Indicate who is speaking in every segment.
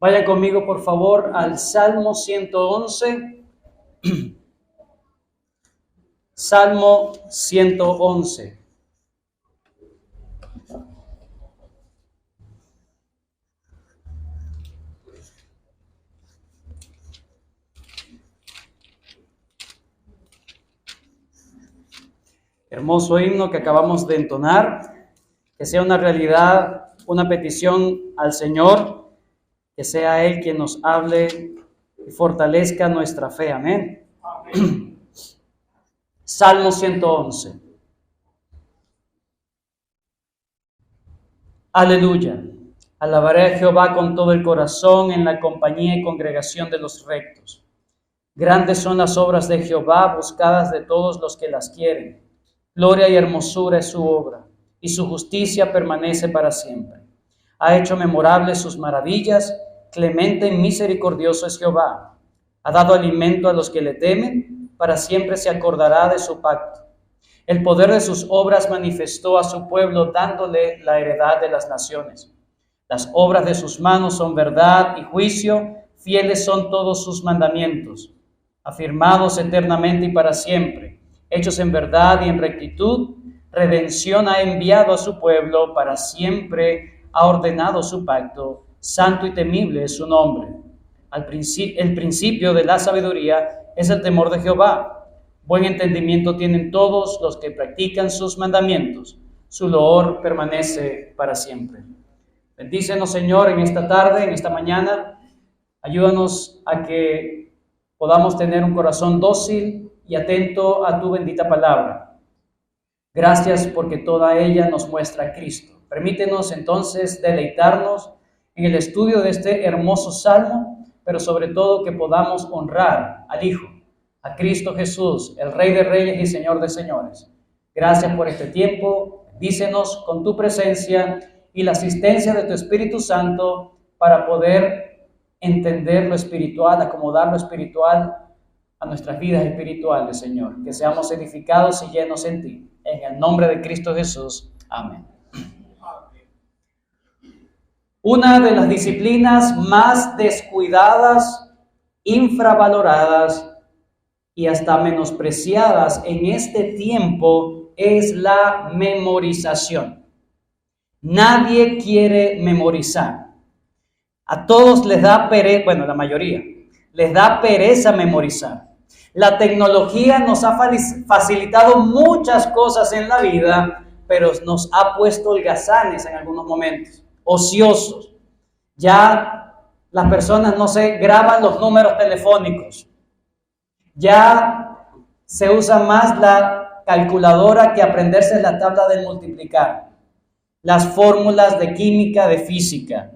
Speaker 1: Vayan conmigo, por favor, al Salmo 111. Salmo 111. Hermoso himno que acabamos de entonar, que sea una realidad, una petición al Señor, que sea Él quien nos hable y fortalezca nuestra fe. Amén. Amén. Salmo 111. Aleluya. Alabaré a Jehová con todo el corazón en la compañía y congregación de los rectos. Grandes son las obras de Jehová, buscadas de todos los que las quieren. Gloria y hermosura es su obra, y su justicia permanece para siempre. Ha hecho memorables sus maravillas, clemente y misericordioso es Jehová. Ha dado alimento a los que le temen, para siempre se acordará de su pacto. El poder de sus obras manifestó a su pueblo, dándole la heredad de las naciones. Las obras de sus manos son verdad y juicio, fieles son todos sus mandamientos, afirmados eternamente y para siempre, hechos en verdad y en rectitud. Redención ha enviado a su pueblo, para siempre ha ordenado su pacto, santo y temible es su nombre. El principio de la sabiduría es el temor de Jehová. Buen entendimiento tienen todos los que practican sus mandamientos. Su loor permanece para siempre. Bendícenos, Señor, en esta tarde, en esta mañana. Ayúdanos a que podamos tener un corazón dócil y atento a tu bendita palabra. Gracias porque toda ella nos muestra a Cristo. Permítenos entonces deleitarnos en el estudio de este hermoso salmo, pero sobre todo que podamos honrar al Hijo, a Cristo Jesús, el Rey de Reyes y Señor de Señores. Gracias por este tiempo. Bendícenos con tu presencia y la asistencia de tu Espíritu Santo para poder entender lo espiritual, acomodar lo espiritual a nuestras vidas espirituales, Señor. Que seamos edificados y llenos en ti. En el nombre de Cristo Jesús. Amén. Una de las disciplinas más descuidadas, infravaloradas y hasta menospreciadas en este tiempo es la memorización. Nadie quiere memorizar. A todos les da pereza, bueno, la mayoría, les da pereza memorizar. La tecnología nos ha facilitado muchas cosas en la vida, pero nos ha puesto holgazanes en algunos momentos, ociosos. Ya las personas no se graban los números telefónicos. Ya se usa más la calculadora que aprenderse la tabla de multiplicar, las fórmulas de química, de física.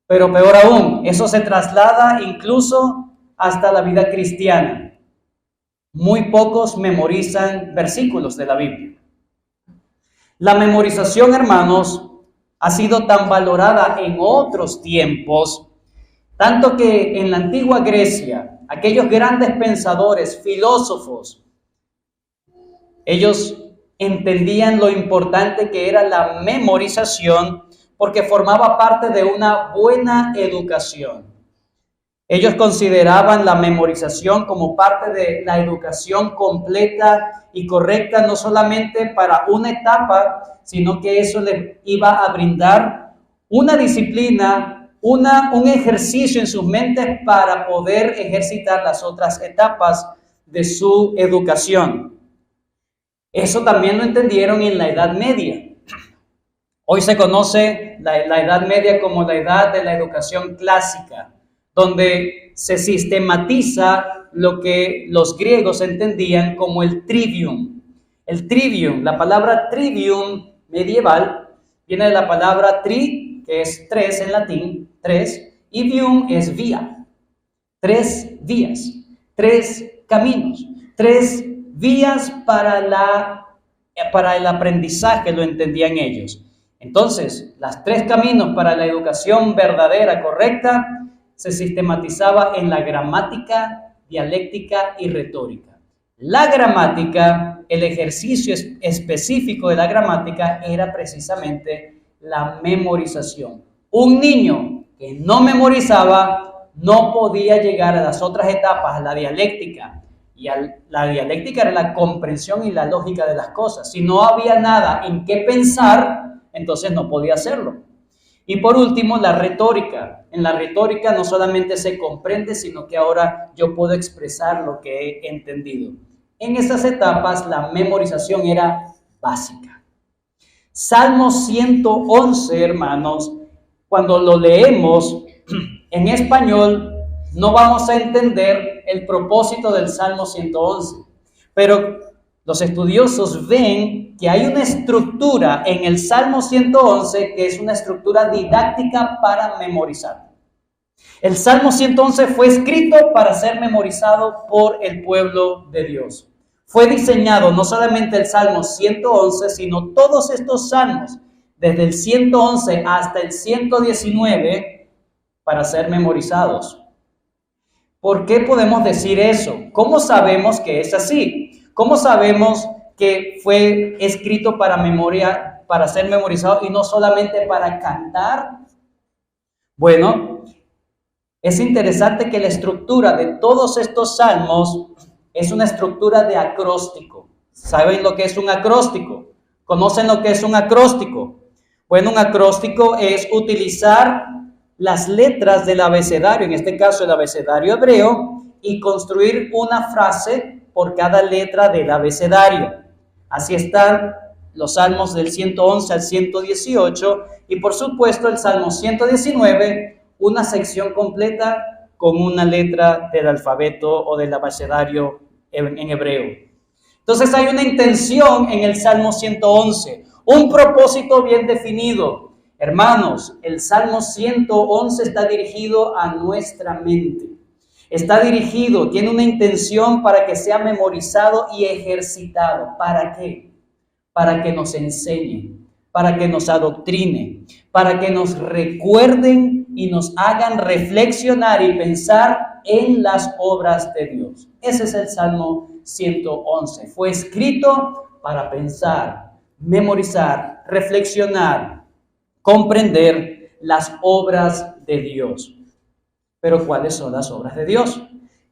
Speaker 1: Pero peor aún, eso se traslada incluso hasta la vida cristiana. Muy pocos memorizan versículos de la Biblia. La memorización, hermanos, ha sido tan valorada en otros tiempos, tanto que en la antigua Grecia, aquellos grandes pensadores, filósofos, ellos entendían lo importante que era la memorización porque formaba parte de una buena educación. Ellos consideraban la memorización como parte de la educación completa y correcta, no solamente para una etapa, sino que eso les iba a brindar una disciplina, un ejercicio en sus mentes para poder ejercitar las otras etapas de su educación. Eso también lo entendieron en la Edad Media. Hoy se conoce la Edad Media como la edad de la educación clásica, donde se sistematiza lo que los griegos entendían como el trivium. El trivium, la palabra trivium medieval, viene de la palabra tri, que es tres en latín, tres, y vium es vía. 3 vías, 3 caminos, 3 vías para el aprendizaje, lo entendían ellos. Entonces, los 3 caminos para la educación verdadera, correcta, se sistematizaba en la gramática, dialéctica y retórica. La gramática, el ejercicio específico de la gramática era precisamente la memorización. Un niño que no memorizaba, no podía llegar a las otras etapas, a la dialéctica. Y la dialéctica era la comprensión y la lógica de las cosas. Si no había nada en qué pensar, entonces no podía hacerlo. Y por último, la retórica. En la retórica no solamente se comprende, sino que ahora yo puedo expresar lo que he entendido. En esas etapas la memorización era básica. Salmo 111, hermanos, cuando lo leemos en español, no vamos a entender el propósito del Salmo 111, pero los estudiosos ven que hay una estructura en el Salmo 111 que es una estructura didáctica para memorizar. El Salmo 111 fue escrito para ser memorizado por el pueblo de Dios. Fue diseñado no solamente el Salmo 111, sino todos estos salmos, desde el 111 hasta el 119, para ser memorizados. ¿Por qué podemos decir eso? ¿Cómo sabemos que es así? ¿Cómo sabemos que fue escrito para memoria, para ser memorizado y no solamente para cantar? Bueno, es interesante que la estructura de todos estos salmos es una estructura de acróstico. ¿Saben lo que es un acróstico? ¿Conocen lo que es un acróstico? Bueno, un acróstico es utilizar las letras del abecedario, en este caso el abecedario hebreo, y construir una frase por cada letra del abecedario. Así están los salmos del 111 al 118 y por supuesto el Salmo 119, una sección completa con una letra del alfabeto o del abecedario en hebreo. Entonces hay una intención en el Salmo 111, un propósito bien definido. Hermanos, el Salmo 111 está dirigido a nuestra mente. Está dirigido, tiene una intención para que sea memorizado y ejercitado. ¿Para qué? Para que nos enseñe, para que nos adoctrine, para que nos recuerden y nos hagan reflexionar y pensar en las obras de Dios. Ese es el Salmo 111. Fue escrito para pensar, memorizar, reflexionar, comprender las obras de Dios. Pero ¿cuáles son las obras de Dios?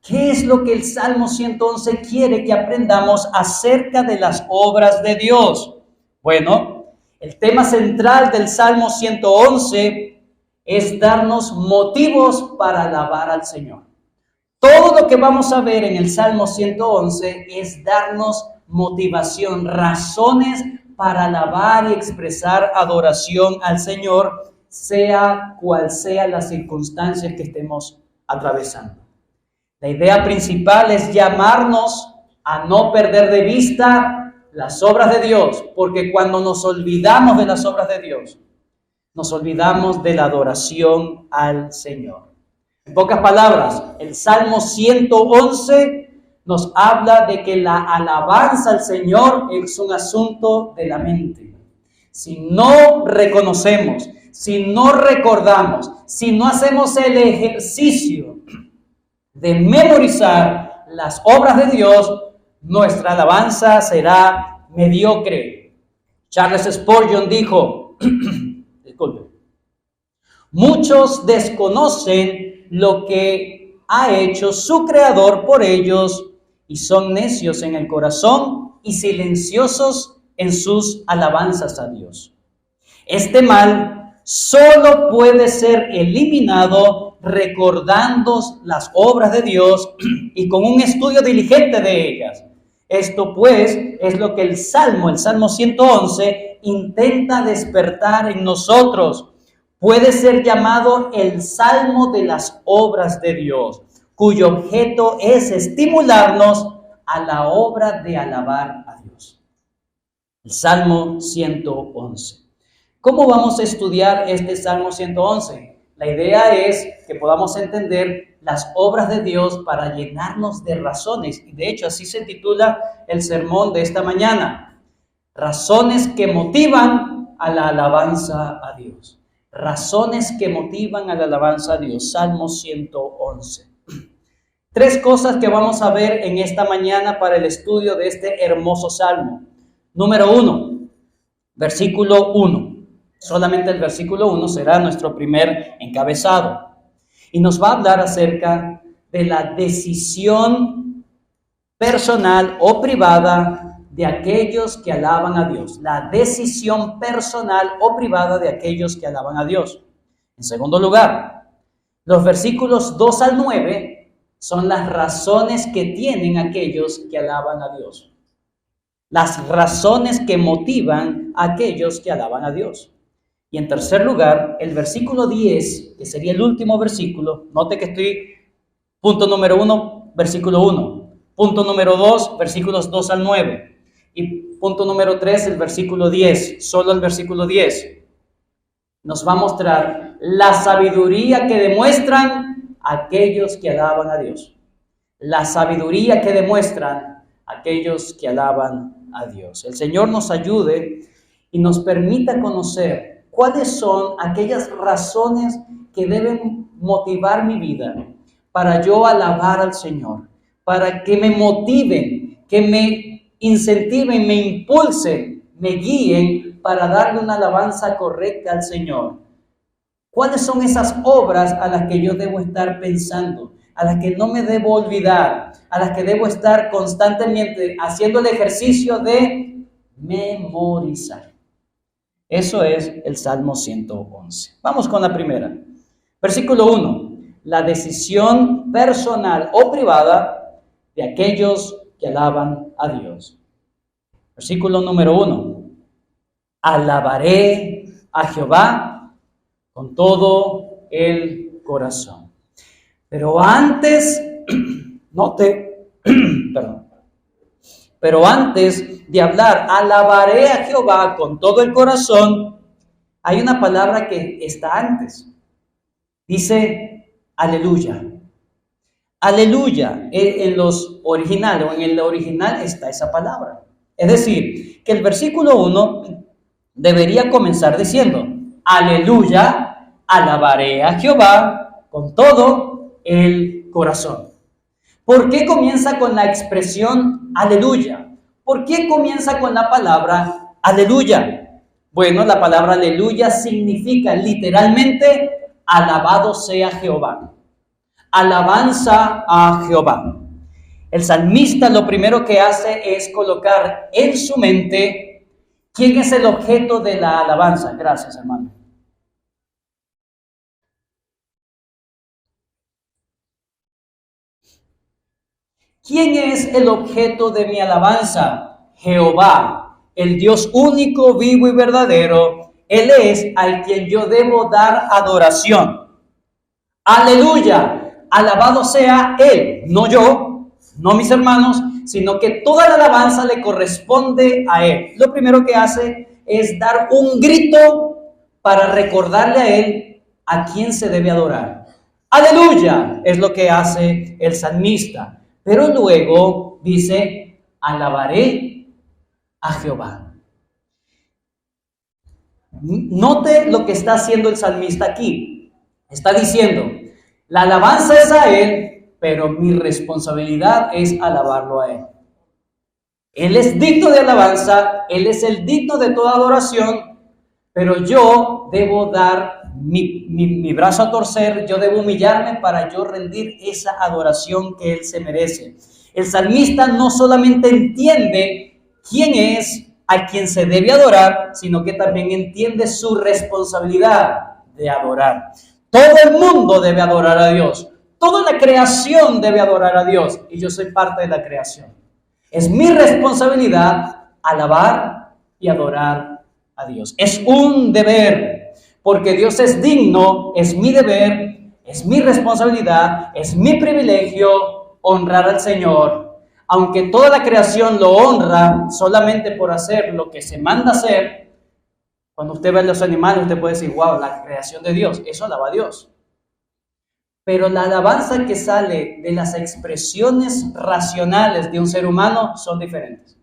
Speaker 1: ¿Qué es lo que el Salmo 111 quiere que aprendamos acerca de las obras de Dios? Bueno, el tema central del Salmo 111 es darnos motivos para alabar al Señor. Todo lo que vamos a ver en el Salmo 111 es darnos motivación, razones para alabar y expresar adoración al Señor, sea cual sea las circunstancias que estemos atravesando. La idea principal es llamarnos a no perder de vista las obras de Dios, porque cuando nos olvidamos de las obras de Dios, nos olvidamos de la adoración al Señor. En pocas palabras, el Salmo 111 nos habla de que la alabanza al Señor es un asunto de la mente. Si no reconocemos, si no recordamos, si no hacemos el ejercicio de memorizar las obras de Dios, nuestra alabanza será mediocre. Charles Spurgeon dijo, disculpe, muchos desconocen lo que ha hecho su Creador por ellos y son necios en el corazón y silenciosos en sus alabanzas a Dios. Este mal solo puede ser eliminado recordando las obras de Dios y con un estudio diligente de ellas. Esto pues es lo que el Salmo 111 intenta despertar en nosotros. Puede ser llamado el Salmo de las obras de Dios, cuyo objeto es estimularnos a la obra de alabar a Dios. El Salmo 111. ¿Cómo vamos a estudiar este Salmo 111? La idea es que podamos entender las obras de Dios para llenarnos de razones. Y de hecho, así se titula el sermón de esta mañana. Razones que motivan a la alabanza a Dios. Razones que motivan a la alabanza a Dios. Salmo 111. Tres cosas que vamos a ver en esta mañana para el estudio de este hermoso salmo. Número 1, versículo 1. Solamente el versículo 1 será nuestro primer encabezado. Y nos va a hablar acerca de la decisión personal o privada de aquellos que alaban a Dios. La decisión personal o privada de aquellos que alaban a Dios. En segundo lugar, los versículos 2 al 9 son las razones que tienen aquellos que alaban a Dios. Las razones que motivan a aquellos que alaban a Dios. Y en tercer lugar, el versículo 10, que sería el último versículo, note que estoy, punto número 1, versículo 1. Punto número 2, versículos 2 al 9. Y punto número 3, el versículo 10, solo el versículo 10. Nos va a mostrar la sabiduría que demuestran aquellos que alaban a Dios. La sabiduría que demuestran aquellos que alaban a Dios. El Señor nos ayude y nos permita conocer cuáles son aquellas razones que deben motivar mi vida para yo alabar al Señor, para que me motiven, que me incentiven, me impulsen, me guíen para darle una alabanza correcta al Señor. ¿Cuáles son esas obras a las que yo debo estar pensando, a las que no me debo olvidar, a las que debo estar constantemente haciendo el ejercicio de memorizar? Eso es el Salmo 111. Vamos con la primera. Versículo 1. La decisión personal o privada de aquellos que alaban a Dios. Versículo número 1. Alabaré a Jehová con todo el corazón. Pero antes, Pero antes de hablar, alabaré a Jehová con todo el corazón, hay una palabra que está antes. Dice, aleluya. Aleluya. En los originales, o en el original está esa palabra. Es decir, que el versículo 1 debería comenzar diciendo, aleluya, alabaré a Jehová con todo el corazón. ¿Por qué comienza con la expresión aleluya? ¿Por qué comienza con la palabra aleluya? Bueno, la palabra aleluya significa literalmente alabado sea Jehová. Alabanza a Jehová. El salmista lo primero que hace es colocar en su mente quién es el objeto de la alabanza. Gracias, hermano. ¿Quién es el objeto de mi alabanza? Jehová, el Dios único, vivo y verdadero. Él es al quien yo debo dar adoración. Aleluya, alabado sea Él, no yo, no mis hermanos, sino que toda la alabanza le corresponde a Él. Lo primero que hace es dar un grito para recordarle a Él a quién se debe adorar. Aleluya, es lo que hace el salmista. Pero luego dice, alabaré a Jehová. Note lo que está haciendo el salmista aquí. Está diciendo, la alabanza es a Él, pero mi responsabilidad es alabarlo a Él. Él es digno de alabanza, Él es el digno de toda adoración, pero yo debo dar mi brazo a torcer, yo debo humillarme para yo rendir esa adoración que Él se merece. El salmista no solamente entiende quién es a quien se debe adorar, sino que también entiende su responsabilidad de adorar. Todo el mundo debe adorar a Dios. Toda la creación debe adorar a Dios. Y yo soy parte de la creación. Es mi responsabilidad alabar y adorar a Dios. Es un deber. Porque Dios es digno, es mi deber, es mi responsabilidad, es mi privilegio honrar al Señor. Aunque toda la creación lo honra solamente por hacer lo que se manda hacer, cuando usted ve a los animales, usted puede decir, wow, la creación de Dios, eso alaba a Dios. Pero la alabanza que sale de las expresiones racionales de un ser humano son diferentes.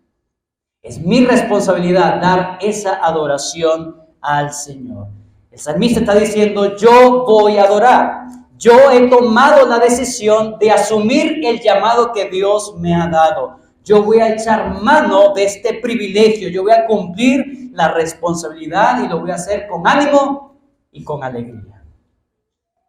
Speaker 1: Es mi responsabilidad dar esa adoración al Señor. El salmista está diciendo, yo voy a adorar. Yo he tomado la decisión de asumir el llamado que Dios me ha dado. Yo voy a echar mano de este privilegio. Yo voy a cumplir la responsabilidad y lo voy a hacer con ánimo y con alegría.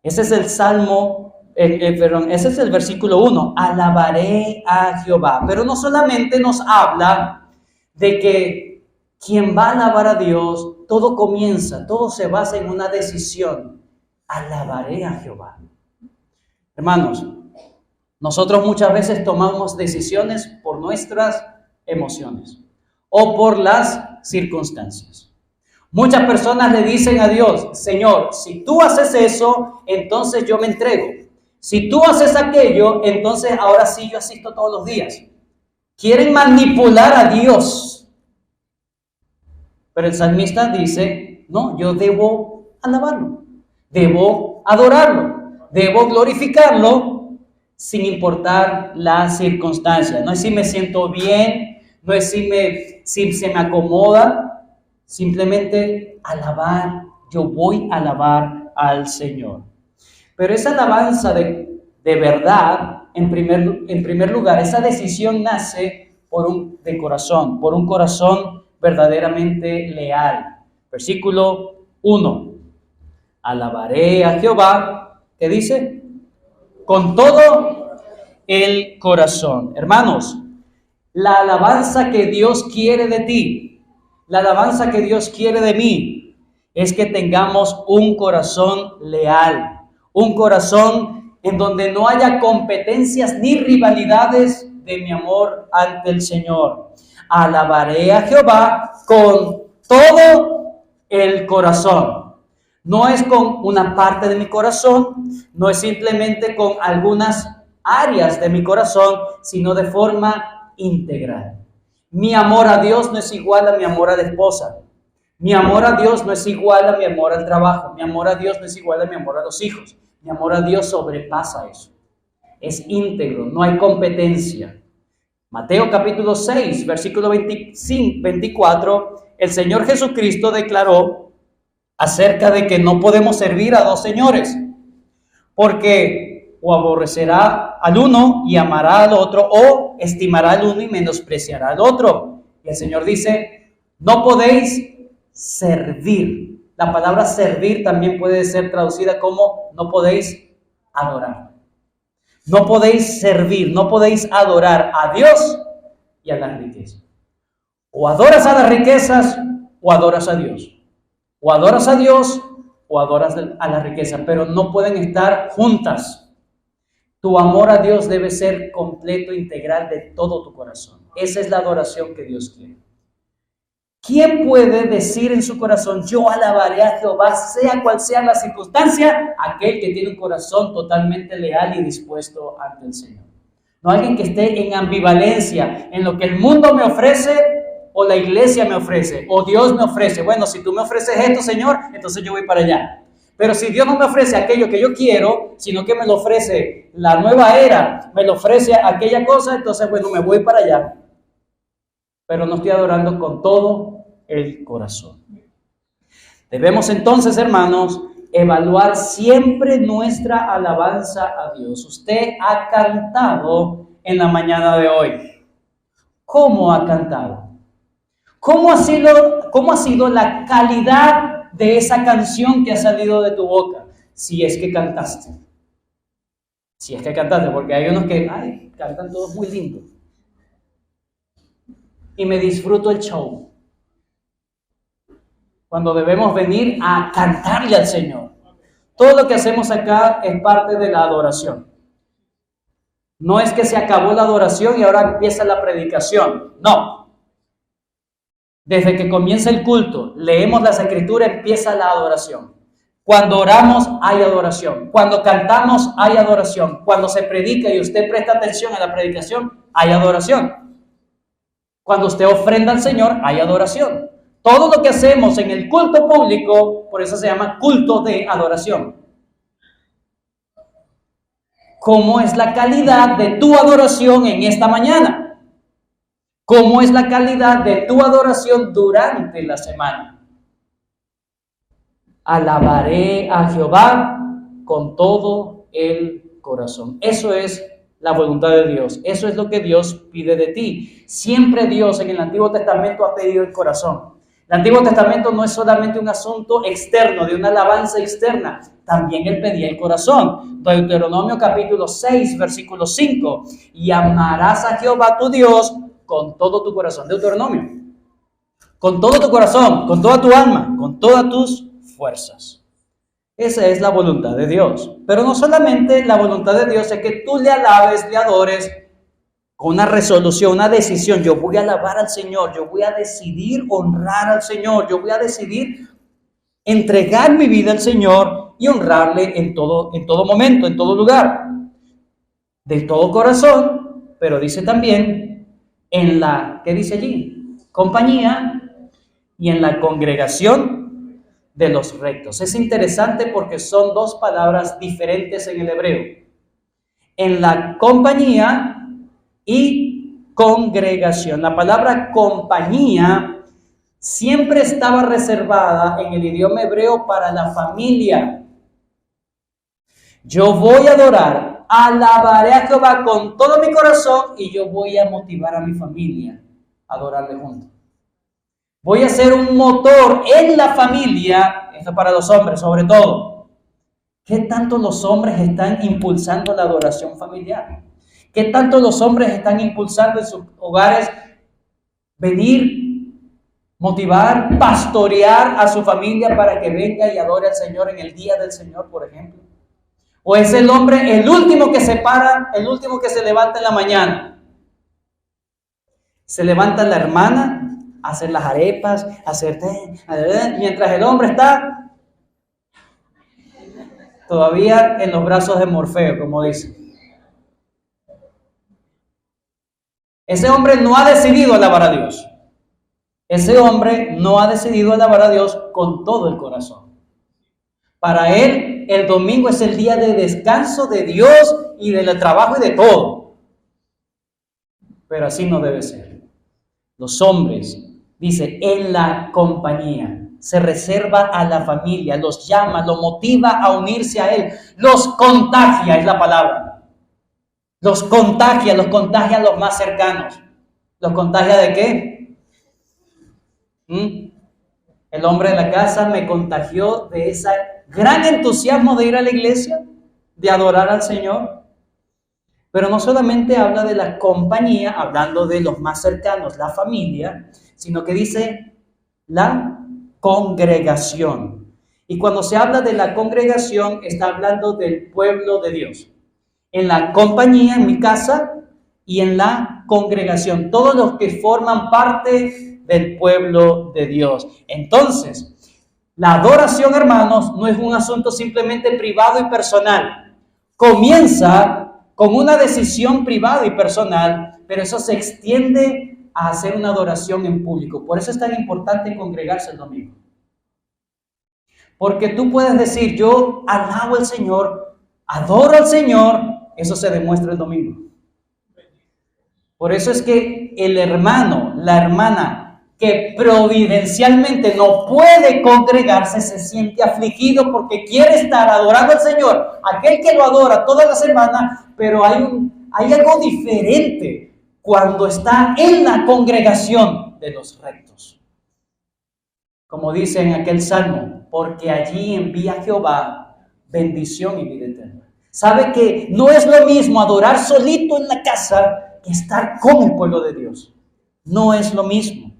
Speaker 1: Ese es el Salmo, ese es el versículo 1. Alabaré a Jehová. Pero no solamente nos habla de que quien va a alabar a Dios, todo se basa en una decisión. Alabaré a Jehová. Hermanos, nosotros muchas veces tomamos decisiones por nuestras emociones o por las circunstancias. Muchas personas le dicen a Dios: Señor, si tú haces eso, entonces yo me entrego. Si tú haces aquello, entonces ahora sí yo asisto todos los días. Quieren manipular a Dios. Pero el salmista dice: no, yo debo alabarlo, debo adorarlo, debo glorificarlo sin importar las circunstancias. No es si me siento bien, no es si se me acomoda. Simplemente alabar, yo voy a alabar al Señor. Pero esa alabanza de verdad, en primer lugar, esa decisión nace de corazón, por un corazón verdaderamente leal. Versículo 1. Alabaré a Jehová, ¿qué dice? Con todo el corazón. Hermanos, la alabanza que Dios quiere de ti, la alabanza que Dios quiere de mí, es que tengamos un corazón leal, un corazón en donde no haya competencias ni rivalidades de mi amor ante el Señor. Alabaré a Jehová con todo el corazón. No es con una parte de mi corazón, no es simplemente con algunas áreas de mi corazón, sino de forma integral. Mi amor a Dios no es igual a mi amor a la esposa. Mi amor a Dios no es igual a mi amor al trabajo. Mi amor a Dios no es igual a mi amor a los hijos. Mi amor a Dios sobrepasa eso. Es íntegro, no hay competencia. Mateo capítulo 6, versículo 24, el Señor Jesucristo declaró acerca de que no podemos servir a dos señores, porque o aborrecerá al uno y amará al otro, o estimará al uno y menospreciará al otro. Y el Señor dice: no podéis servir. La palabra servir también puede ser traducida como no podéis adorar. No podéis servir, no podéis adorar a Dios y a las riquezas. O adoras a las riquezas o adoras a Dios. O adoras a Dios o adoras a las riquezas, pero no pueden estar juntas. Tu amor a Dios debe ser completo, integral, de todo tu corazón. Esa es la adoración que Dios quiere. ¿Quién puede decir en su corazón: yo alabaré a Jehová, sea cual sea la circunstancia? Aquel que tiene un corazón totalmente leal y dispuesto ante el Señor. No alguien que esté en ambivalencia en lo que el mundo me ofrece o la iglesia me ofrece o Dios me ofrece. Bueno, si tú me ofreces esto, Señor, entonces yo voy para allá. Pero si Dios no me ofrece aquello que yo quiero, sino que me lo ofrece la nueva era, me lo ofrece aquella cosa, entonces bueno, me voy para allá. Pero no estoy adorando con todo el corazón. Debemos entonces, hermanos, evaluar siempre nuestra alabanza a Dios. Usted ha cantado en la mañana de hoy. ¿Cómo ha cantado? ¿Cómo ha sido la calidad de esa canción que ha salido de tu boca? Si es que cantaste. Si es que cantaste, porque hay unos que cantan todos muy lindo. Y me disfruto el show. Cuando debemos venir a cantarle al Señor. Todo lo que hacemos acá es parte de la adoración. No es que se acabó la adoración y ahora empieza la predicación. No. Desde que comienza el culto, leemos las escrituras, empieza la adoración. Cuando oramos, hay adoración. Cuando cantamos, hay adoración. Cuando se predica y usted presta atención a la predicación, hay adoración. Cuando usted ofrenda al Señor, hay adoración. Todo lo que hacemos en el culto público, por eso se llama culto de adoración. ¿Cómo es la calidad de tu adoración en esta mañana? ¿Cómo es la calidad de tu adoración durante la semana? Alabaré a Jehová con todo el corazón. Eso es la voluntad de Dios. Eso es lo que Dios pide de ti. Siempre Dios en el Antiguo Testamento ha pedido el corazón. El Antiguo Testamento no es solamente un asunto externo, de una alabanza externa, también él pedía el corazón. Deuteronomio capítulo 6, versículo 5, y amarás a Jehová tu Dios con todo tu corazón. Deuteronomio, con todo tu corazón, con toda tu alma, con todas tus fuerzas. Esa es la voluntad de Dios. Pero no solamente la voluntad de Dios es que tú le alabes, le adores, con una resolución, una decisión. Yo voy a alabar al Señor, yo voy a decidir honrar al Señor, yo voy a decidir entregar mi vida al Señor y honrarle en todo momento, en todo lugar, de todo corazón, pero dice también en la, ¿qué dice allí? Compañía y en la congregación de los rectos. Es interesante porque son dos palabras diferentes en el hebreo. En la compañía y congregación. La palabra compañía siempre estaba reservada en el idioma hebreo para la familia. Yo voy a adorar, alabaré a Jehová con todo mi corazón y yo voy a motivar a mi familia a adorarle juntos. Voy a ser un motor en la familia, esto para los hombres sobre todo. ¿Qué tanto los hombres están impulsando la adoración familiar? ¿Qué tanto los hombres están impulsando en sus hogares venir, motivar, pastorear a su familia para que venga y adore al Señor en el día del Señor, por ejemplo? ¿O es el hombre el último que se para, el último que se levanta en la mañana? Se levanta la hermana a hacer las arepas, a hacer té, mientras el hombre está todavía en los brazos de Morfeo, como dice. Ese hombre no ha decidido alabar a Dios. Ese hombre no ha decidido alabar a Dios con todo el corazón. Para él, el domingo es el día de descanso de Dios y del trabajo y de todo. Pero así no debe ser. Los hombres, dice, en la compañía, se reserva a la familia, los llama, los motiva a unirse a él, los contagia, es la palabra. Los contagia a los más cercanos. ¿Los contagia de qué? El hombre de la casa me contagió de ese gran entusiasmo de ir a la iglesia, de adorar al Señor. Pero no solamente habla de la compañía, hablando de los más cercanos, la familia, sino que dice la congregación. Y cuando se habla de la congregación, está hablando del pueblo de Dios. En la compañía, en mi casa, y en la congregación, todos los que forman parte del pueblo de Dios. Entonces, la adoración, hermanos, no es un asunto simplemente privado y personal. Comienza con una decisión privada y personal, pero eso se extiende a hacer una adoración en público. Por eso es tan importante congregarse el domingo. Porque tú puedes decir, yo alabo al Señor, adoro al Señor. Eso se demuestra el domingo. Por eso es que el hermano, la hermana que providencialmente no puede congregarse se siente afligido porque quiere estar adorando al Señor, aquel que lo adora toda la semana, pero hay algo diferente cuando está en la congregación de los rectos. Como dice en aquel salmo, porque allí envía Jehová bendición y vida eterna. Sabe que no es lo mismo adorar solito en la casa que estar con el pueblo de Dios. No es lo mismo.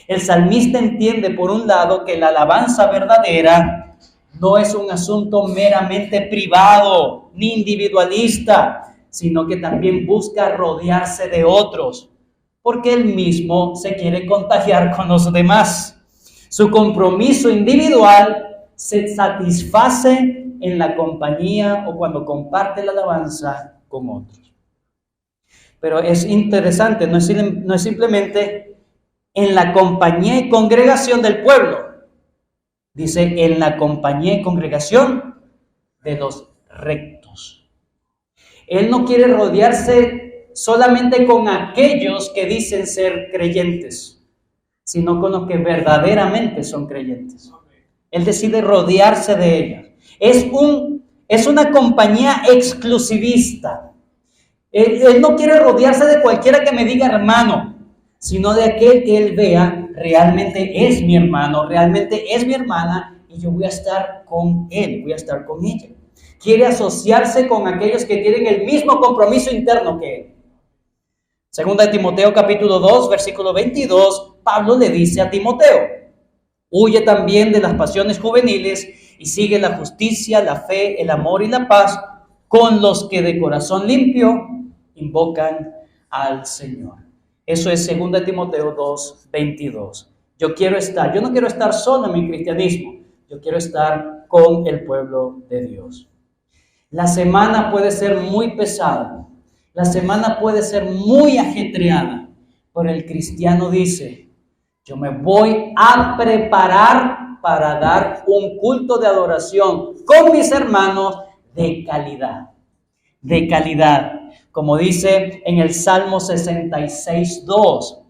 Speaker 1: El salmista entiende, por un lado, que la alabanza verdadera no es un asunto meramente privado ni individualista, sino que también busca rodearse de otros, porque él mismo se quiere contagiar con los demás. Su compromiso individual se satisface en la compañía o cuando comparte la alabanza con otros. Pero es interesante, no es simplemente en la compañía y congregación del pueblo. Dice, en la compañía y congregación de los rectos. Él no quiere rodearse solamente con aquellos que dicen ser creyentes, sino con los que verdaderamente son creyentes. Él decide rodearse de ellos. Es una compañía exclusivista. Él no quiere rodearse de cualquiera que me diga hermano, sino de aquel que él vea realmente es mi hermano, realmente es mi hermana, y yo voy a estar con él, voy a estar con ella. Quiere asociarse con aquellos que tienen el mismo compromiso interno que él. Segunda de Timoteo capítulo 2, versículo 22, Pablo le dice a Timoteo: huye también de las pasiones juveniles y sigue la justicia, la fe, el amor y la paz con los que de corazón limpio invocan al Señor. Eso es 2 Timoteo 2, 22. Yo no quiero estar solo en mi cristianismo, yo quiero estar con el pueblo de Dios. La semana puede ser muy pesada, la semana puede ser muy ajetreada, pero el cristiano dice: yo me voy a preparar para dar un culto de adoración con mis hermanos de calidad. De calidad. Como dice en el Salmo 66, 2.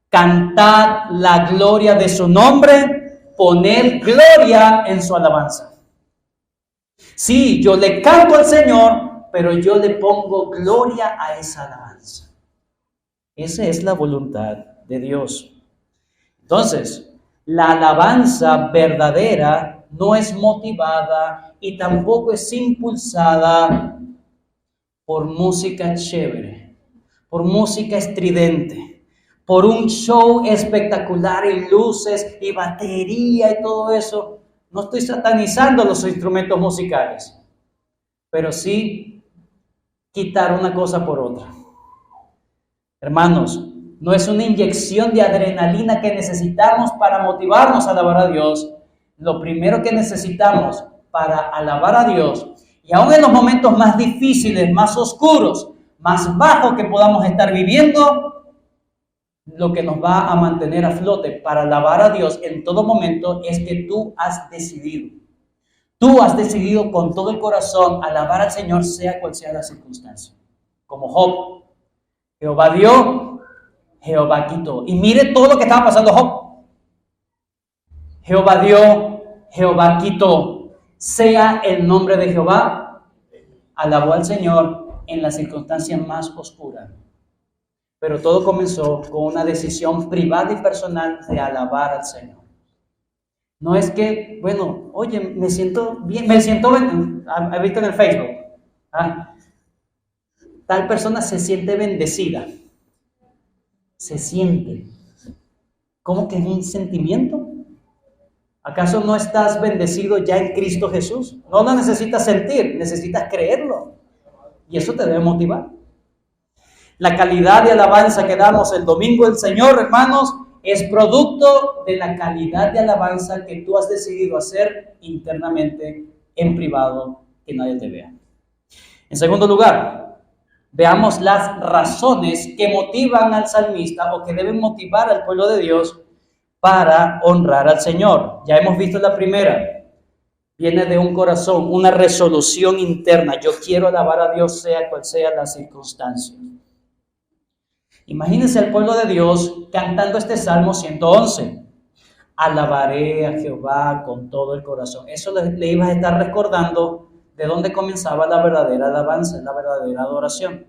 Speaker 1: Cantad la gloria de su nombre, poned gloria en su alabanza. Sí, yo le canto al Señor, pero yo le pongo gloria a esa alabanza. Esa es la voluntad de Dios. Entonces, la alabanza verdadera no es motivada y tampoco es impulsada por música chévere, por música estridente, por un show espectacular y luces y batería y todo eso. No estoy satanizando los instrumentos musicales, pero sí quitar una cosa por otra. Hermanos, no es una inyección de adrenalina que necesitamos para motivarnos a alabar a Dios. Lo primero que necesitamos para alabar a Dios, y aún en los momentos más difíciles, más oscuros, más bajos que podamos estar viviendo, lo que nos va a mantener a flote para alabar a Dios en todo momento es que tú has decidido. Tú has decidido con todo el corazón alabar al Señor, sea cual sea la circunstancia. Como Job, Jehová dio, Jehová quitó. Y mire todo lo que estaba pasando Job. Jehová dio, Jehová quitó. Sea el nombre de Jehová. Alabó al Señor en la circunstancia más oscura. Pero todo comenzó con una decisión privada y personal de alabar al Señor. No es que, bueno, oye, me siento bien, he visto en el Facebook, tal persona se siente bendecida. Se siente. ¿Cómo que es un sentimiento? ¿Acaso no estás bendecido ya en Cristo Jesús? No lo necesitas sentir, necesitas creerlo. Y eso te debe motivar. La calidad de alabanza que damos el domingo del Señor, hermanos, es producto de la calidad de alabanza que tú has decidido hacer internamente, en privado, que nadie te vea. En segundo lugar, veamos las razones que motivan al salmista o que deben motivar al pueblo de Dios para honrar al Señor. Ya hemos visto la primera. Viene de un corazón, una resolución interna. Yo quiero alabar a Dios sea cual sea la circunstancia. Imagínense al pueblo de Dios cantando este Salmo 111. Alabaré a Jehová con todo el corazón. Eso le iba a estar recordando de dónde comenzaba la verdadera alabanza, la verdadera adoración.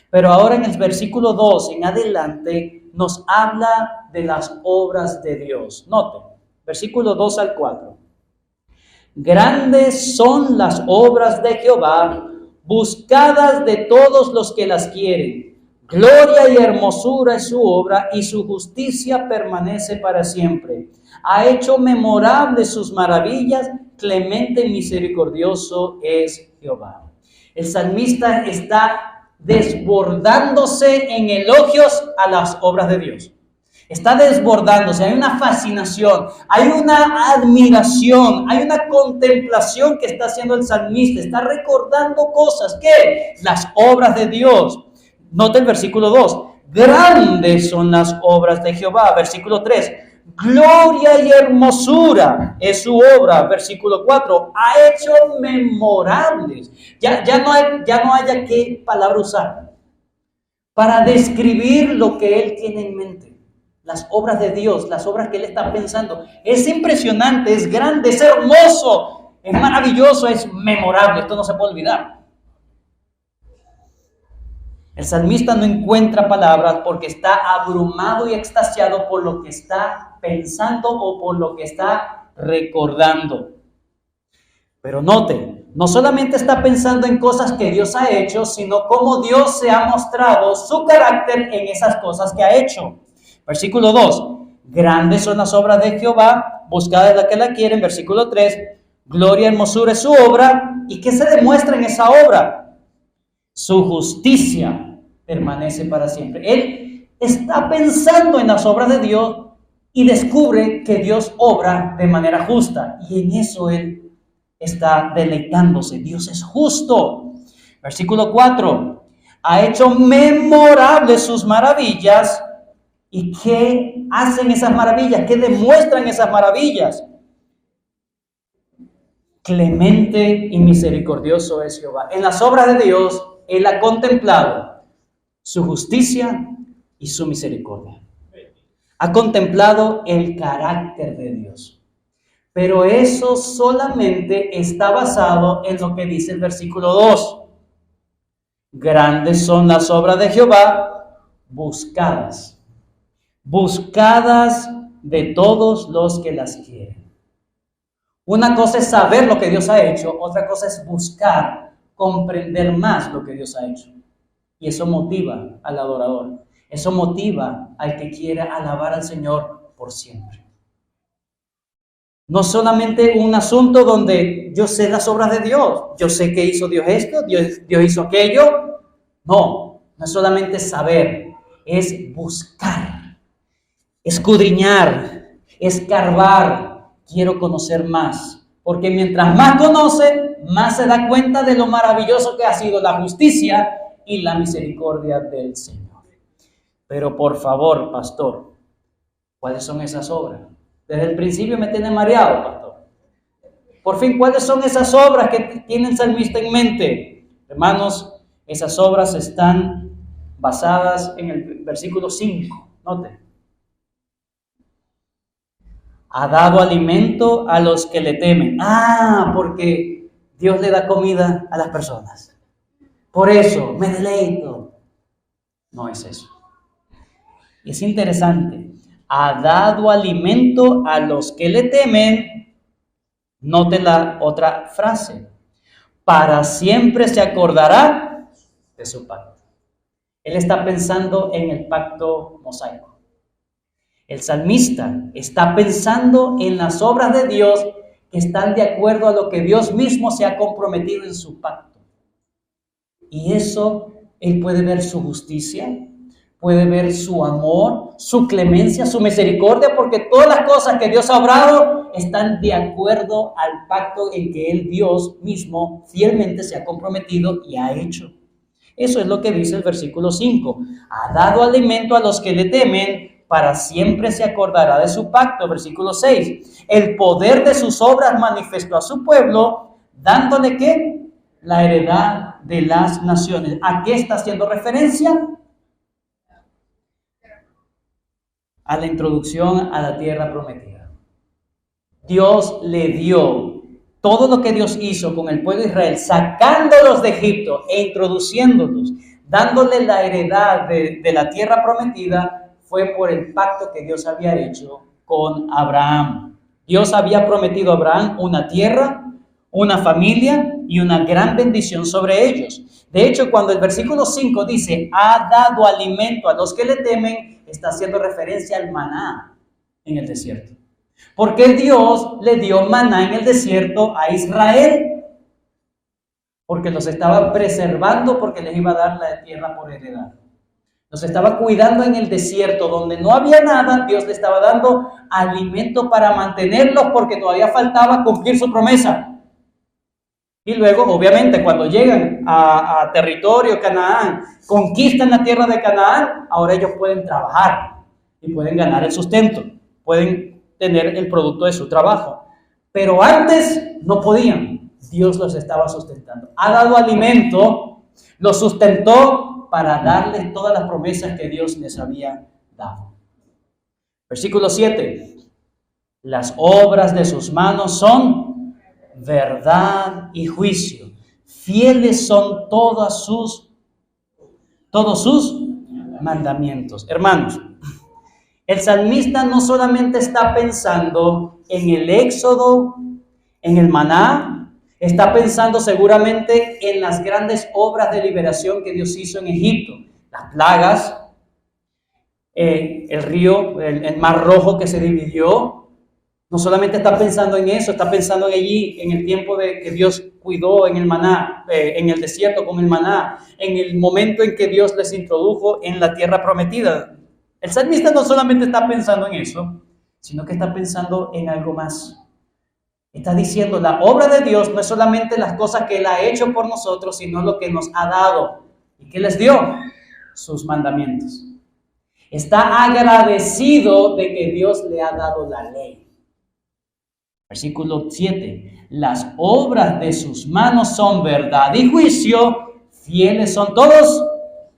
Speaker 1: Pero ahora en el versículo 2 en adelante nos habla de las obras de Dios. Noten, versículo 2 al 4. Grandes son las obras de Jehová, buscadas de todos los que las quieren. Gloria y hermosura es su obra, y su justicia permanece para siempre. Ha hecho memorables sus maravillas, clemente y misericordioso es Jehová. El salmista está desbordándose en elogios a las obras de Dios. Está desbordándose, hay una fascinación, hay una admiración, hay una contemplación que está haciendo el salmista. Está recordando cosas que las obras de Dios. Nota el versículo 2. Grandes son las obras de Jehová. Versículo 3. Gloria y hermosura es su obra. Versículo 4. Ha hecho memorables. Ya no haya qué palabra usar para describir lo que él tiene en mente. Las obras de Dios, las obras que él está pensando. Es impresionante, es grande, es hermoso, es maravilloso, es memorable. Esto no se puede olvidar. El salmista no encuentra palabras porque está abrumado y extasiado por lo que está pensando o por lo que está recordando. Pero note, no solamente está pensando en cosas que Dios ha hecho, sino cómo Dios se ha mostrado su carácter en esas cosas que ha hecho. Versículo 2, grandes son las obras de Jehová, buscad a la que la quieren. Versículo 3, gloria y hermosura es su obra. ¿Y qué se demuestra en esa obra? Su justicia permanece para siempre. Él está pensando en las obras de Dios y descubre que Dios obra de manera justa. Y en eso él está deleitándose. Dios es justo. Versículo 4. Ha hecho memorables sus maravillas. ¿Y qué hacen esas maravillas? ¿Qué demuestran esas maravillas? Clemente y misericordioso es Jehová. En las obras de Dios, Él ha contemplado su justicia y su misericordia. Ha contemplado el carácter de Dios. Pero eso solamente está basado en lo que dice el versículo 2. Grandes son las obras de Jehová, buscadas de todos los que las quieren. Una cosa es saber lo que Dios ha hecho, otra cosa es buscar, comprender más lo que Dios ha hecho. Y eso motiva al adorador. Eso motiva al que quiere alabar al Señor por siempre. No solamente un asunto donde yo sé las obras de Dios, yo sé que hizo Dios esto, Dios hizo aquello. No es solamente saber, es buscar, escudriñar, escarbar. Quiero conocer más, porque mientras más conoce, más se da cuenta de lo maravilloso que ha sido la justicia y la misericordia del Señor. Pero por favor, pastor, ¿cuáles son esas obras? Desde el principio me tiene mareado, pastor. Por fin, ¿cuáles son esas obras que tiene el salmista en mente? Hermanos, esas obras están basadas en el versículo 5. Note. Ha dado alimento a los que le temen. Porque Dios le da comida a las personas. Por eso me deleito. No es eso. Y es interesante. Ha dado alimento a los que le temen. Note la otra frase. Para siempre se acordará de su pacto. Él está pensando en el pacto mosaico. El salmista está pensando en las obras de Dios que están de acuerdo a lo que Dios mismo se ha comprometido en su pacto. Y eso, él puede ver su justicia, puede ver su amor, su clemencia, su misericordia, porque todas las cosas que Dios ha obrado están de acuerdo al pacto en que él, Dios mismo, fielmente se ha comprometido y ha hecho. Eso es lo que dice el versículo 5. Ha dado alimento a los que le temen, para siempre se acordará de su pacto. Versículo 6. El poder de sus obras manifestó a su pueblo, dándole ¿qué? La heredad de las naciones. ¿A qué está haciendo referencia? A la introducción a la tierra prometida. Dios le dio todo lo que Dios hizo con el pueblo de Israel, sacándolos de Egipto e introduciéndolos, dándole la heredad de la tierra prometida. Fue por el pacto que Dios había hecho con Abraham. Dios había prometido a Abraham una tierra, una familia y una gran bendición sobre ellos. De hecho, cuando el versículo 5 dice, ha dado alimento a los que le temen, está haciendo referencia al maná en el desierto. ¿Por qué Dios le dio maná en el desierto a Israel? Porque los estaba preservando, porque les iba a dar la tierra por heredad. Los estaba cuidando en el desierto donde no había nada. Dios le estaba dando alimento para mantenerlos porque todavía faltaba cumplir su promesa. Y luego, obviamente, cuando llegan a territorio Canaán, conquistan la tierra de Canaán, ahora ellos pueden trabajar y pueden ganar el sustento, pueden tener el producto de su trabajo. Pero antes no podían. Dios los estaba sustentando. Ha dado alimento, los sustentó para darles todas las promesas que Dios les había dado. Versículo 7. Las obras de sus manos son verdad y juicio. Fieles son todas sus todos sus mandamientos. Hermanos, el salmista no solamente está pensando en el éxodo, en el maná, está pensando seguramente en las grandes obras de liberación que Dios hizo en Egipto, las plagas, el río, el mar rojo que se dividió. No solamente está pensando en eso, está pensando en allí, en el tiempo de que Dios cuidó en el maná, en el desierto con el maná, en el momento en que Dios les introdujo en la tierra prometida. El salmista no solamente está pensando en eso, sino que está pensando en algo más. Está diciendo, la obra de Dios no es solamente las cosas que Él ha hecho por nosotros, sino lo que nos ha dado. ¿Y qué les dio? Sus mandamientos. Está agradecido de que Dios le ha dado la ley. Versículo 7. Las obras de sus manos son verdad y juicio, fieles son todos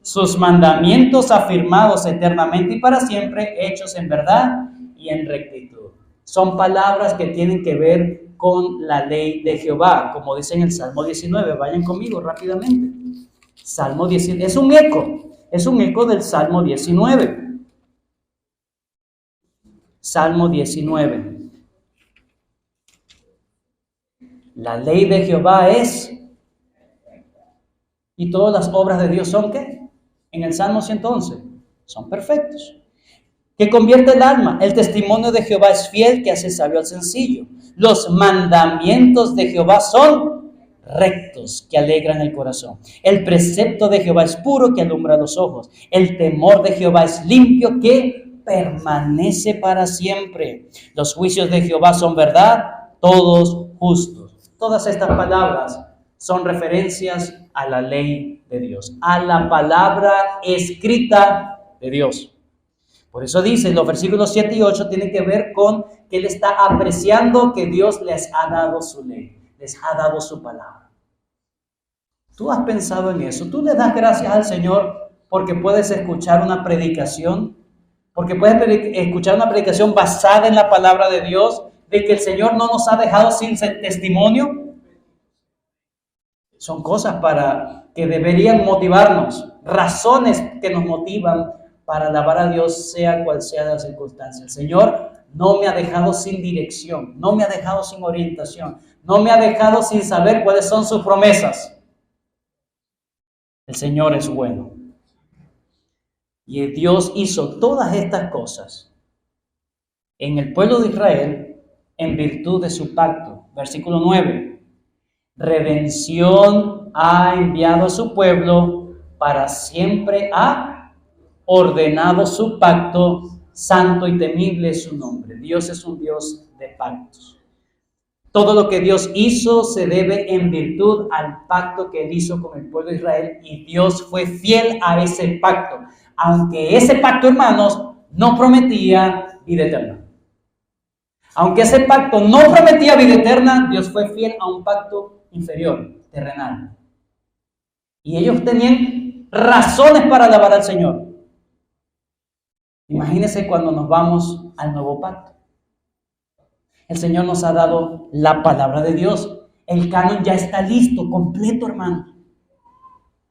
Speaker 1: sus mandamientos afirmados eternamente y para siempre, hechos en verdad y en rectitud. Son palabras que tienen que ver con la ley de Jehová, como dice en el Salmo 19. Vayan conmigo rápidamente. Salmo 19, es un eco del Salmo 19. Salmo 19. La ley de Jehová es, y todas las obras de Dios son, ¿qué? En el Salmo 111, son perfectos. Que convierte el alma. El testimonio de Jehová es fiel, que hace sabio al sencillo. Los mandamientos de Jehová son rectos, que alegran el corazón. El precepto de Jehová es puro, que alumbra los ojos. El temor de Jehová es limpio, que permanece para siempre. Los juicios de Jehová son verdad, todos justos. Todas estas palabras son referencias a la ley de Dios, a la palabra escrita de Dios. Por eso dice, los versículos 7 y 8 tienen que ver con que Él está apreciando que Dios les ha dado su ley, les ha dado su palabra. ¿Tú has pensado en eso? ¿Tú le das gracias al Señor porque puedes escuchar una predicación? Porque puedes escuchar una predicación basada en la palabra de Dios, de que el Señor no nos ha dejado sin testimonio. Son cosas que deberían motivarnos, razones que nos motivan para alabar a Dios, sea cual sea la circunstancia. El Señor no me ha dejado sin dirección, no me ha dejado sin orientación, no me ha dejado sin saber cuáles son sus promesas. El Señor es bueno. Y Dios hizo todas estas cosas en el pueblo de Israel en virtud de su pacto. Versículo 9. Redención ha enviado a su pueblo, para siempre ha ordenado su pacto, santo y temible es su nombre. Dios es un Dios de pactos. Todo lo que Dios hizo se debe en virtud al pacto que Él hizo con el pueblo de Israel, y Dios fue fiel a ese pacto, aunque ese pacto, hermanos, no prometía vida eterna. Aunque ese pacto no prometía vida eterna, Dios fue fiel a un pacto inferior, terrenal. Y ellos tenían razones para alabar al Señor. Imagínense cuando nos vamos al nuevo pacto. El Señor nos ha dado la palabra de Dios. El canon ya está listo, completo, hermano.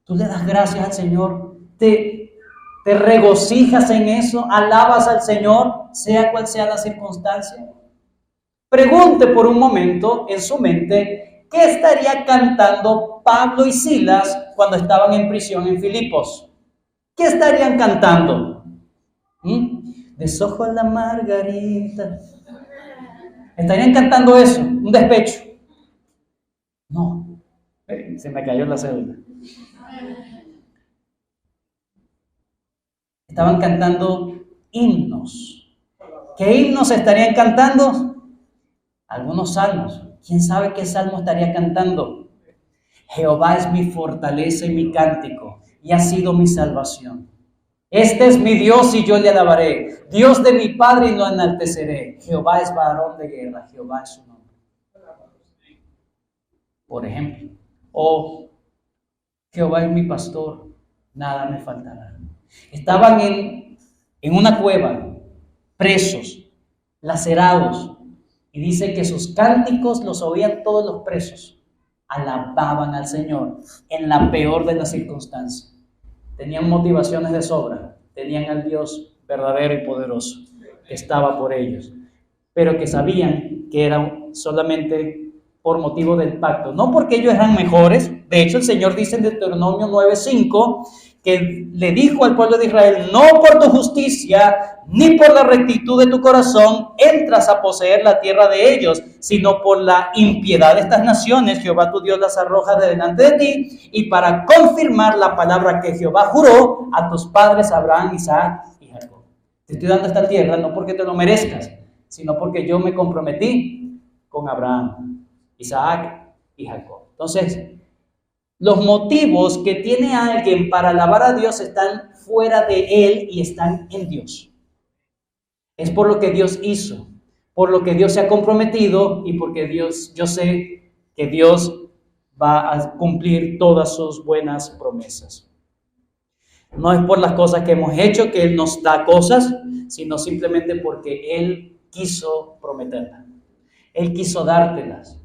Speaker 1: Tú le das gracias al Señor, te regocijas en eso, alabas al Señor, sea cual sea la circunstancia. Pregunte por un momento en su mente, ¿qué estaría cantando Pablo y Silas cuando estaban en prisión en Filipos? ¿Qué estarían cantando? Deshojo la margarita. ¿Estarían cantando eso? ¿Un despecho? No. Se me cayó la cédula. Estaban cantando himnos. ¿Qué himnos estarían cantando? Algunos salmos. ¿Quién sabe qué salmo estaría cantando? Jehová es mi fortaleza y mi cántico, y ha sido mi salvación. Este es mi Dios y yo le alabaré. Dios de mi Padre y lo enalteceré. Jehová es varón de guerra, Jehová es su nombre. Por ejemplo. O Jehová es mi pastor, nada me faltará. Estaban en una cueva, presos, lacerados. Y dice que sus cánticos los oían todos los presos. Alababan al Señor en la peor de las circunstancias. tenían motivaciones de sobra, tenían al Dios verdadero y poderoso que estaba por ellos, pero que sabían que era solamente por motivo del pacto, no porque ellos eran mejores. De hecho, el Señor dice en Deuteronomio 9:5 que le dijo al pueblo de Israel: no por tu justicia ni por la rectitud de tu corazón entras a poseer la tierra de ellos, sino por la impiedad de estas naciones Jehová tu Dios las arroja de delante de ti, y para confirmar la palabra que Jehová juró a tus padres Abraham, Isaac y Jacob. Te estoy dando esta tierra no porque te lo merezcas, sino porque yo me comprometí con Abraham, Isaac y Jacob. Entonces, los motivos que tiene alguien para alabar a Dios están fuera de él y están en Dios. Es por lo que Dios hizo, por lo que Dios se ha comprometido y porque yo sé que Dios va a cumplir todas sus buenas promesas. No es por las cosas que hemos hecho que Él nos da cosas, sino simplemente porque Él quiso prometerlas. Él quiso dártelas.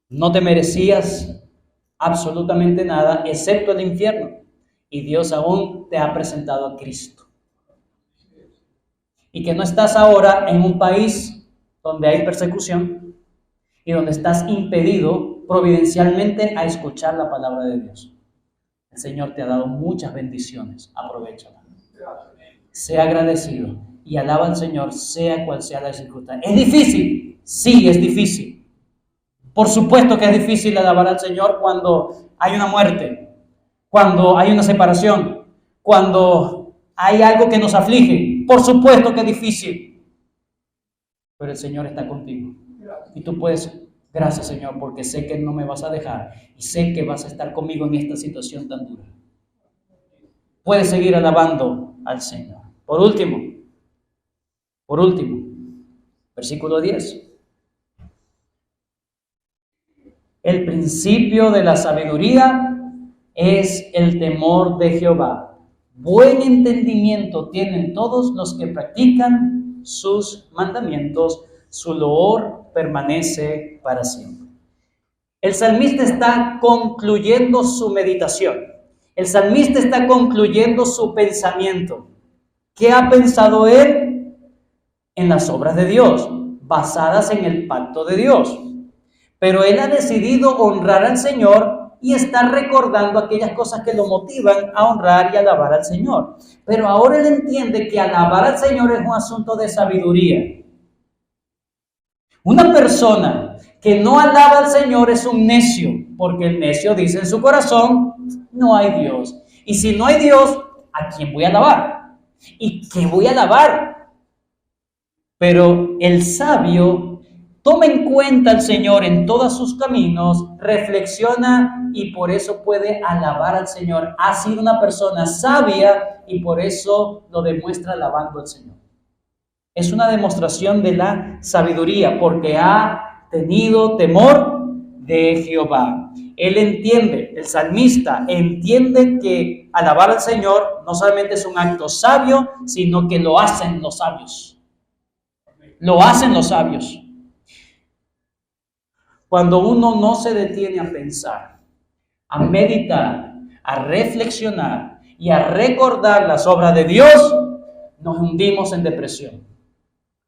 Speaker 1: No te merecías absolutamente nada, excepto el infierno. Y Dios aún te ha presentado a Cristo. Y que no estás ahora en un país donde hay persecución y donde estás impedido providencialmente a escuchar la palabra de Dios. El Señor te ha dado muchas bendiciones, aprovéchalas. Sea agradecido y alaba al Señor, sea cual sea la circunstancia. ¿Es difícil? Sí, es difícil. Por supuesto que es difícil alabar al Señor cuando hay una muerte, cuando hay una separación, cuando hay algo que nos aflige. Por supuesto que es difícil, pero el Señor está contigo. Y tú puedes, gracias Señor, porque sé que no me vas a dejar y sé que vas a estar conmigo en esta situación tan dura. Puedes seguir alabando al Señor. Por último, versículo 10. El principio de la sabiduría es el temor de Jehová. Buen entendimiento tienen todos los que practican sus mandamientos. Su loor permanece para siempre. El salmista está concluyendo su meditación. El salmista está concluyendo su pensamiento. ¿Qué ha pensado él? En las obras de Dios, basadas en el pacto de Dios. Pero él ha decidido honrar al Señor y está recordando aquellas cosas que lo motivan a honrar y alabar al Señor. Pero ahora él entiende que alabar al Señor es un asunto de sabiduría. Una persona que no alaba al Señor es un necio, porque el necio dice en su corazón: no hay Dios. Y si no hay Dios, ¿a quién voy a alabar? ¿Y qué voy a alabar? Pero el sabio toma en cuenta al Señor en todos sus caminos, reflexiona y por eso puede alabar al Señor. Ha sido una persona sabia y por eso lo demuestra alabando al Señor. Es una demostración de la sabiduría porque ha tenido temor de Jehová. Él entiende, el salmista entiende que alabar al Señor no solamente es un acto sabio, sino que lo hacen los sabios. Lo hacen los sabios. Cuando uno no se detiene a pensar, a meditar, a reflexionar y a recordar las obras de Dios, nos hundimos en depresión,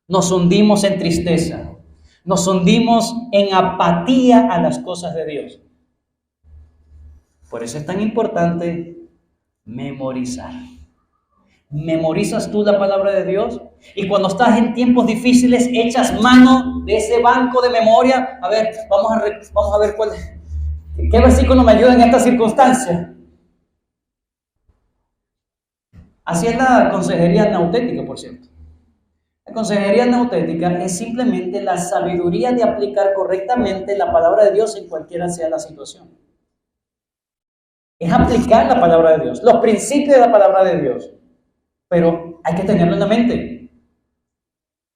Speaker 1: nos hundimos en tristeza, nos hundimos en apatía a las cosas de Dios. Por eso es tan importante memorizar. ¿Memorizas tú la palabra de Dios? Y cuando estás en tiempos difíciles, echas mano de ese banco de memoria. A ver, vamos a ver qué versículo me ayuda en esta circunstancia. Así es la consejería nautética, por cierto. La consejería nautética es simplemente la sabiduría de aplicar correctamente la palabra de Dios en cualquiera sea la situación. Es aplicar la palabra de Dios, los principios de la palabra de Dios. Pero hay que tenerlo en la mente.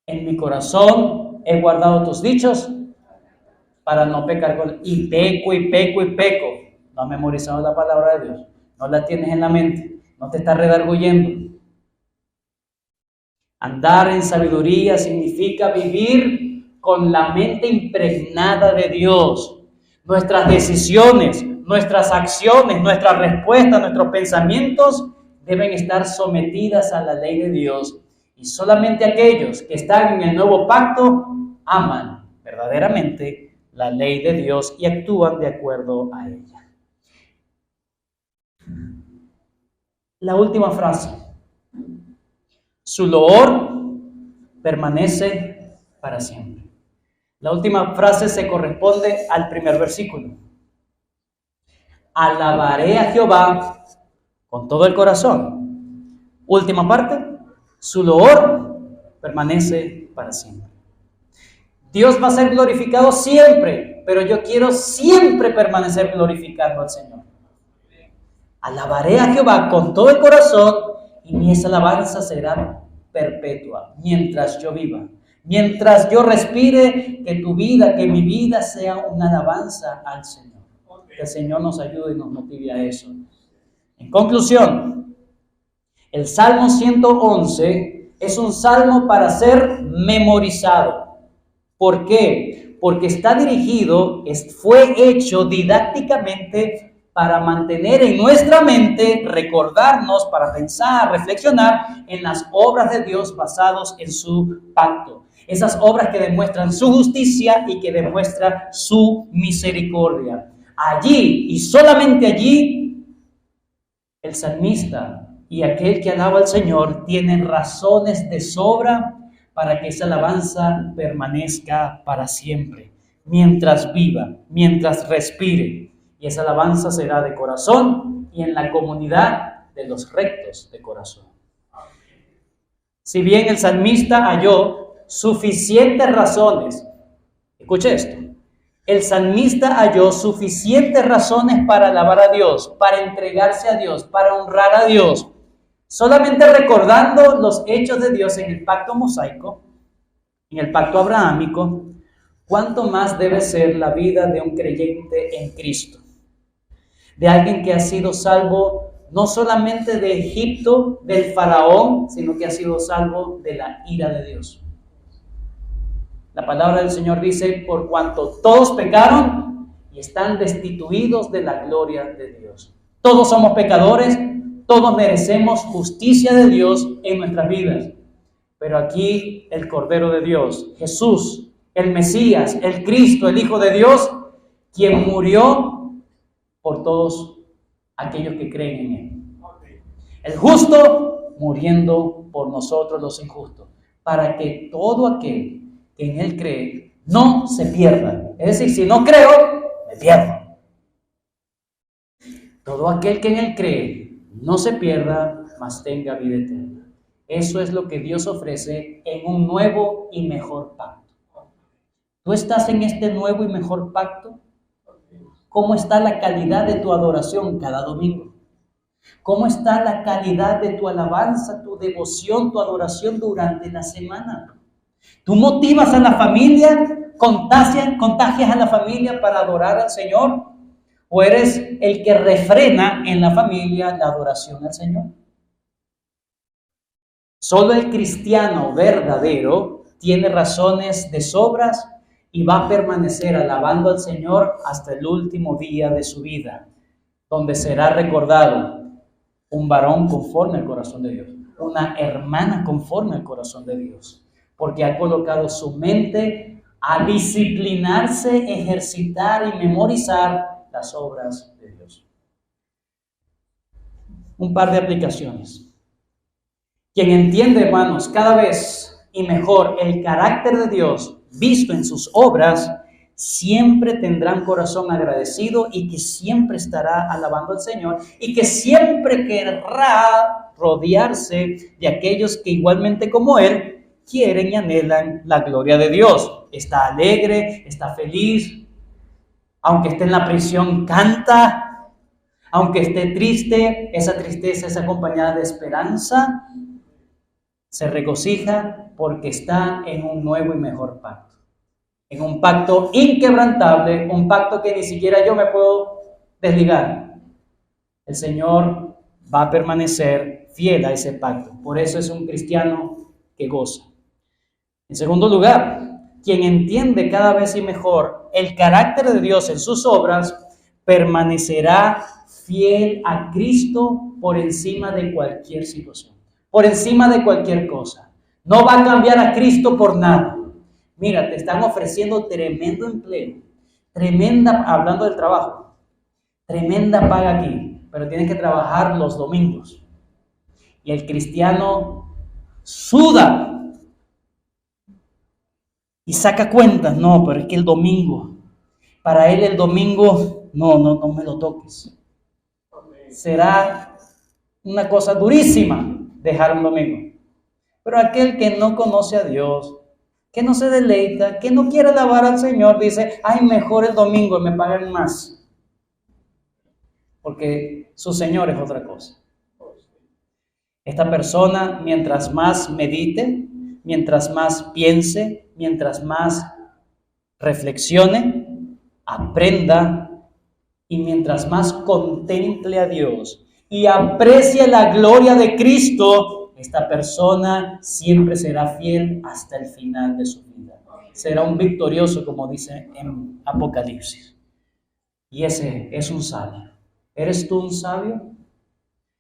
Speaker 1: En mi corazón he guardado tus dichos para no pecar con... Y peco. No has memorizado la palabra de Dios. No la tienes en la mente. No te estás redarguyendo. Andar en sabiduría significa vivir con la mente impregnada de Dios. Nuestras decisiones, nuestras acciones, nuestras respuestas, nuestros pensamientos deben estar sometidas a la ley de Dios. Y solamente aquellos que están en el nuevo pacto aman verdaderamente la ley de Dios y actúan de acuerdo a ella. La última frase. Su loor permanece para siempre. La última frase se corresponde al primer versículo. Alabaré a Jehová con todo el corazón. Última parte. Su loor permanece para siempre. Dios va a ser glorificado siempre, pero yo quiero siempre permanecer glorificando al Señor. Alabaré a Jehová con todo el corazón y mi alabanza será perpetua mientras yo viva. Mientras yo respire, que tu vida, que mi vida sea una alabanza al Señor. Que el Señor nos ayude y nos motive a eso. En conclusión, el Salmo 111 es un salmo para ser memorizado. ¿Por qué? Porque está dirigido, fue hecho didácticamente para mantener en nuestra mente, recordarnos, para pensar, reflexionar en las obras de Dios basados en su pacto. Esas obras que demuestran su justicia y que demuestran su misericordia. Allí y solamente allí, el salmista y aquel que alaba al Señor tienen razones de sobra para que esa alabanza permanezca para siempre, mientras viva, mientras respire. Y esa alabanza será de corazón y en la comunidad de los rectos de corazón. Si bien el salmista halló suficientes razones, escuche esto, el salmista halló suficientes razones para alabar a Dios, para entregarse a Dios, para honrar a Dios, solamente recordando los hechos de Dios en el pacto mosaico, en el pacto abrahámico. ¿Cuánto más debe ser la vida de un creyente en Cristo? De alguien que ha sido salvo no solamente de Egipto, del faraón, sino que ha sido salvo de la ira de Dios. La palabra del Señor dice, por cuanto todos pecaron y están destituidos de la gloria de Dios. Todos somos pecadores, todos merecemos justicia de Dios en nuestras vidas. Pero aquí el Cordero de Dios, Jesús, el Mesías, el Cristo, el Hijo de Dios, quien murió por todos aquellos que creen en Él. El justo muriendo por nosotros los injustos, para que todo aquel que en Él cree no se pierda. Es decir, si no creo, me pierdo. Todo aquel que en Él cree no se pierda, mas tenga vida eterna. Eso es lo que Dios ofrece en un nuevo y mejor pacto. ¿Tú estás en este nuevo y mejor pacto? ¿Cómo está la calidad de tu adoración cada domingo? ¿Cómo está la calidad de tu alabanza, tu devoción, tu adoración durante la semana? ¿Tú motivas a la familia, contagias a la familia para adorar al Señor? ¿O eres el que refrena en la familia la adoración al Señor? Solo el cristiano verdadero tiene razones de sobras y va a permanecer alabando al Señor hasta el último día de su vida, donde será recordado un varón conforme al corazón de Dios, una hermana conforme al corazón de Dios, porque ha colocado su mente a disciplinarse, ejercitar y memorizar las obras de Dios. Un par de aplicaciones. Quien entiende, hermanos, cada vez y mejor el carácter de Dios visto en sus obras, siempre tendrá un corazón agradecido y que siempre estará alabando al Señor y que siempre querrá rodearse de aquellos que igualmente como Él quieren y anhelan la gloria de Dios. Está alegre, está feliz, aunque esté en la prisión canta, aunque esté triste, esa tristeza es acompañada de esperanza. Se regocija porque está en un nuevo y mejor pacto. En un pacto inquebrantable, un pacto que ni siquiera yo me puedo desligar. El Señor va a permanecer fiel a ese pacto. Por eso es un cristiano que goza. En segundo lugar, quien entiende cada vez y mejor el carácter de Dios en sus obras, permanecerá fiel a Cristo por encima de cualquier situación, por encima de cualquier cosa. No va a cambiar a Cristo por nada. Mira, te están ofreciendo tremendo empleo, tremenda, hablando del trabajo, tremenda paga aquí, pero tienes que trabajar los domingos. Y el cristiano suda y saca cuentas. No, pero es que el domingo, para él el domingo, no me lo toques. Será una cosa durísima dejar un domingo. Pero aquel que no conoce a Dios, que no se deleita, que no quiere alabar al Señor, dice, ay, mejor el domingo, me pagan más. Porque su Señor es otra cosa. Esta persona, mientras más medite, mientras más piense, mientras más reflexione, aprenda, y mientras más contemple a Dios y aprecie la gloria de Cristo, esta persona siempre será fiel hasta el final de su vida. Será un victorioso, como dice en Apocalipsis. Y ese es un sabio. ¿Eres tú un sabio?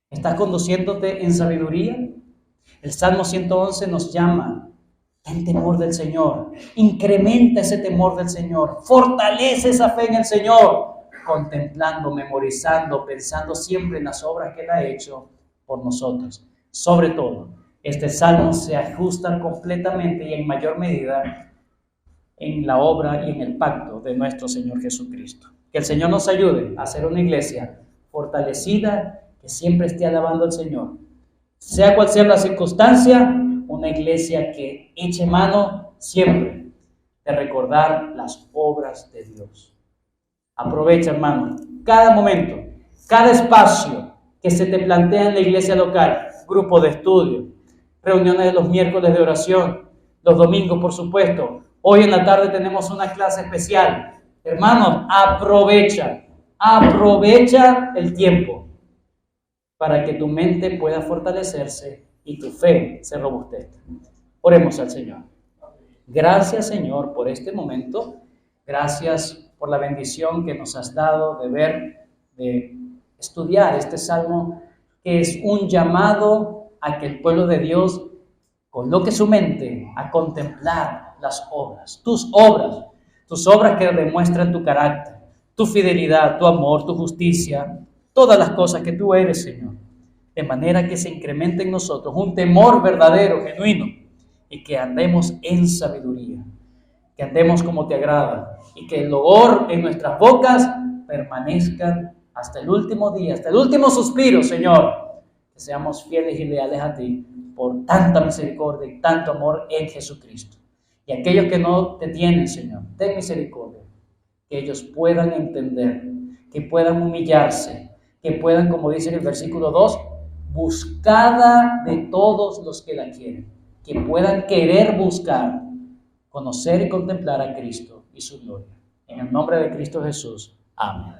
Speaker 1: ¿Estás conduciéndote en sabiduría? El Salmo 111 nos llama: ten temor del Señor, incrementa ese temor del Señor, fortalece esa fe en el Señor, contemplando, memorizando, pensando siempre en las obras que Él ha hecho por nosotros. Sobre todo, este Salmo se ajusta completamente y en mayor medida en la obra y en el pacto de nuestro Señor Jesucristo. Que el Señor nos ayude a ser una iglesia fortalecida, que siempre esté alabando al Señor. Sea cual sea la circunstancia, una iglesia que eche mano siempre de recordar las obras de Dios. Aprovecha, hermano, cada momento, cada espacio que se te plantea en la iglesia local, grupo de estudio, reuniones de los miércoles de oración, los domingos, por supuesto. Hoy en la tarde tenemos una clase especial. Hermanos, aprovecha el tiempo para que tu mente pueda fortalecerse y tu fe se robustezca. Oremos al Señor. Gracias, Señor, por este momento. Gracias por la bendición que nos has dado de ver, de estudiar este salmo, que es un llamado a que el pueblo de Dios coloque su mente a contemplar las obras, tus obras que demuestran tu carácter, tu fidelidad, tu amor, tu justicia, todas las cosas que tú eres, Señor, de manera que se incremente en nosotros un temor verdadero, genuino, y que andemos en sabiduría, que andemos como te agrada, y que el loor en nuestras bocas permanezcan hasta el último día, hasta el último suspiro, Señor, que seamos fieles y leales a ti por tanta misericordia y tanto amor en Jesucristo. Y aquellos que no te tienen, Señor, ten misericordia, que ellos puedan entender, que puedan humillarse, que puedan, como dice en el versículo 2, buscada de todos los que la quieren, que puedan querer buscar, conocer y contemplar a Cristo y su gloria. En el nombre de Cristo Jesús. Amén.